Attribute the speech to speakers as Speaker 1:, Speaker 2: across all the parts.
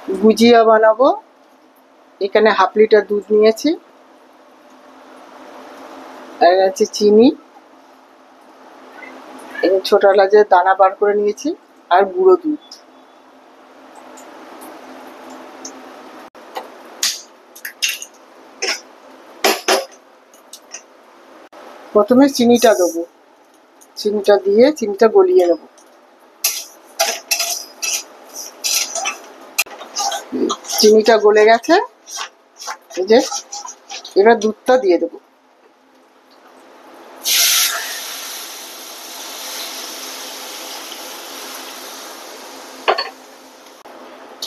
Speaker 1: গুজিয়া বানাবো। এখানে half litre দুধ নিয়েছি, আর আছে চিনি, ছোট এলাচের দানা বার করে নিয়েছি, আর গুঁড়ো দুধ। প্রথমে চিনিটা দেবো, চিনিটা দিয়ে চিনিটা গলিয়ে নেব। চিনিটা গলে গেছে, এই যে এবার দুধটা দিয়ে দেবো।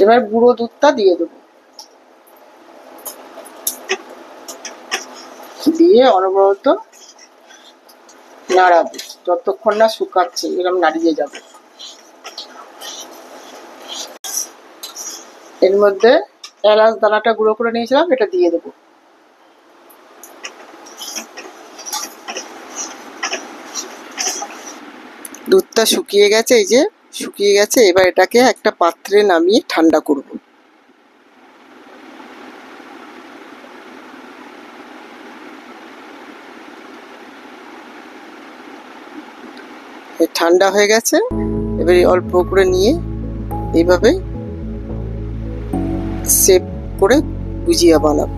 Speaker 1: এবার গুঁড়ো দুধটা দিয়ে দেবো, দিয়ে অনবরত নাড়াবো যতক্ষণ না শুকাচ্ছে, এরকম নাড়িয়ে যাবে। এর মধ্যে এলাচ দানাটা গুঁড়ো করে নিয়েছিলাম, এটা দিয়ে দেবো। দুধটা শুকিয়ে গেছে, এই যে শুকিয়ে গেছে। এবার এটাকে একটা পাত্রে নামিয়ে ঠান্ডা করব। ঠান্ডা হয়ে গেছে, এবারে অল্প করে নিয়ে এইভাবে শেপ করে গুজিয়া বানাবো।